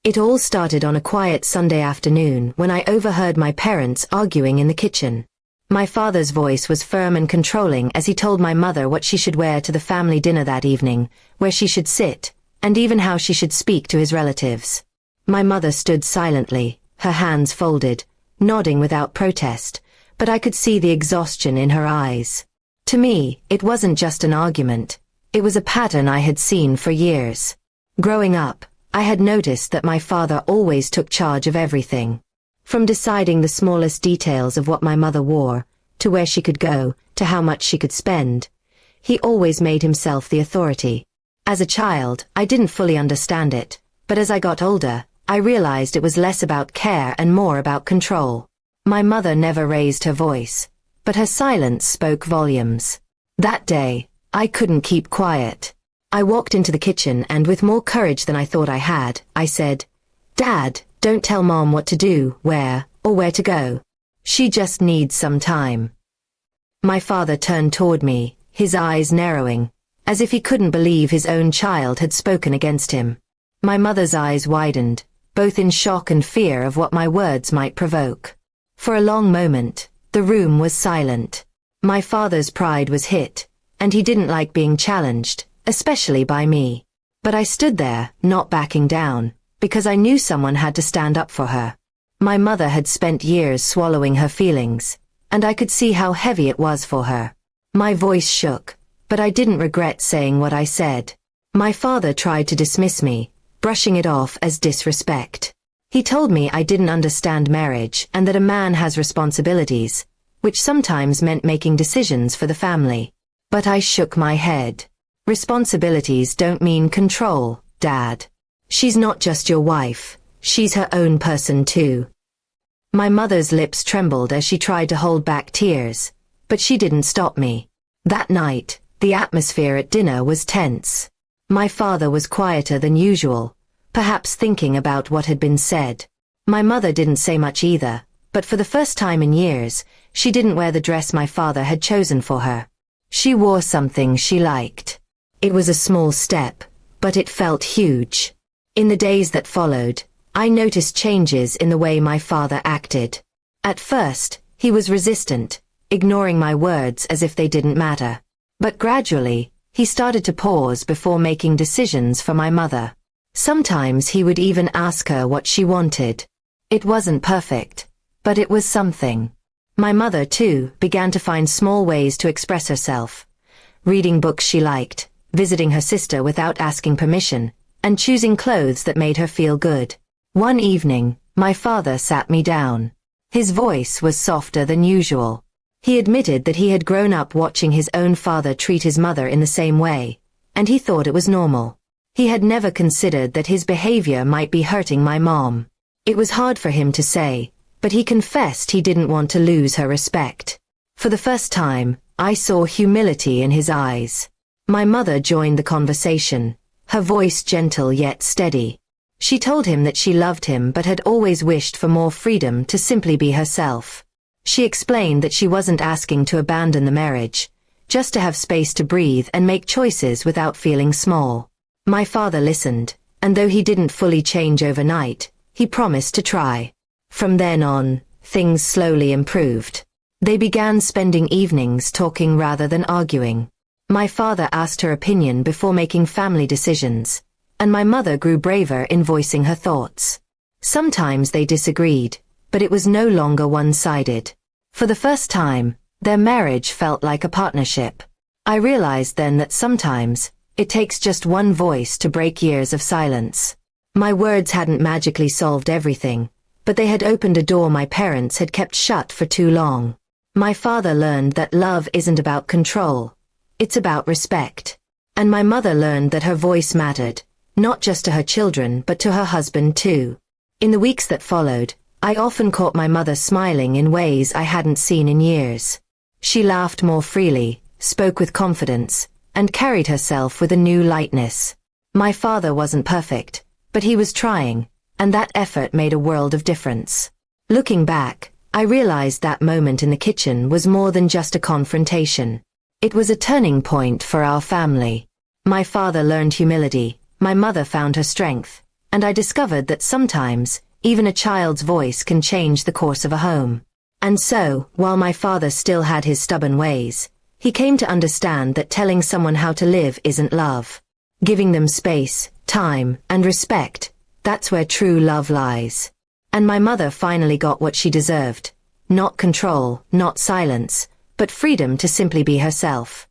It all started on a quiet Sunday afternoon when I overheard my parents arguing in the kitchen. My father's voice was firm and controlling as he told my mother what she should wear to the family dinner that evening, where she should sit, and even how she should speak to his relatives. My mother stood silently, her hands folded, nodding without protest, but I could see the exhaustion in her eyes. To me, it wasn't just an argument. It was a pattern I had seen for years. Growing up, I had noticed that my father always took charge of everything. From deciding the smallest details of what my mother wore, to where she could go, to how much she could spend. He always made himself the authority. As a child, I didn't fully understand it, but as I got older, I realized it was less about care and more about control. My mother never raised her voice, but her silence spoke volumes. That day, I couldn't keep quiet. I walked into the kitchen and with more courage than I thought I had, I said, "Dad, don't tell Mom what to do, where, or where to go. She just needs some time." My father turned toward me, his eyes narrowing, as if he couldn't believe his own child had spoken against him. My mother's eyes widened, both in shock and fear of what my words might provoke. For a long moment, the room was silent. My father's pride was hit, and he didn't like being challenged, especially by me. But I stood there, not backing down, because I knew someone had to stand up for her. My mother had spent years swallowing her feelings, and I could see how heavy it was for her. My voice shook, but I didn't regret saying what I said. My father tried to dismiss me, brushing it off as disrespect. He told me I didn't understand marriage and that a man has responsibilities, which sometimes meant making decisions for the family. But I shook my head. Responsibilities don't mean control, Dad. She's not just your wife, she's her own person too. My mother's lips trembled as she tried to hold back tears, but she didn't stop me. That night, the atmosphere at dinner was tense. My father was quieter than usual, perhaps thinking about what had been said. My mother didn't say much either, but for the first time in years, she didn't wear the dress my father had chosen for her. She wore something she liked. It was a small step, but it felt huge. In the days that followed, I noticed changes in the way my father acted. At first, he was resistant, ignoring my words as if they didn't matter. But gradually, he started to pause before making decisions for my mother. Sometimes he would even ask her what she wanted. It wasn't perfect, but it was something. My mother, too, began to find small ways to express herself. Reading books she liked, visiting her sister without asking permission, and choosing clothes that made her feel good. One evening, my father sat me down. His voice was softer than usual. He admitted that he had grown up watching his own father treat his mother in the same way, and he thought it was normal. He had never considered that his behavior might be hurting my mom. It was hard for him to say, but he confessed he didn't want to lose her respect. For the first time, I saw humility in his eyes. My mother joined the conversation, her voice gentle yet steady. She told him that she loved him but had always wished for more freedom to simply be herself. She explained that she wasn't asking to abandon the marriage, just to have space to breathe and make choices without feeling small. My father listened, and though he didn't fully change overnight, he promised to try. From then on, things slowly improved. They began spending evenings talking rather than arguing. My father asked her opinion before making family decisions, and my mother grew braver in voicing her thoughts. Sometimes they disagreed, but it was no longer one-sided. For the first time, their marriage felt like a partnership. I realized then that sometimes, it takes just one voice to break years of silence. My words hadn't magically solved everything, but they had opened a door my parents had kept shut for too long. My father learned that love isn't about control. It's about respect. And my mother learned that her voice mattered, not just to her children but to her husband too. In the weeks that followed, I often caught my mother smiling in ways I hadn't seen in years. She laughed more freely, spoke with confidence, and carried herself with a new lightness. My father wasn't perfect, but he was trying, and that effort made a world of difference. Looking back, I realized that moment in the kitchen was more than just a confrontation. It was a turning point for our family. My father learned humility, my mother found her strength, and I discovered that sometimes, even a child's voice can change the course of a home. And so, while my father still had his stubborn ways, he came to understand that telling someone how to live isn't love. Giving them space, time, and respect, that's where true love lies. And my mother finally got what she deserved. Not control, not silence, but freedom to simply be herself.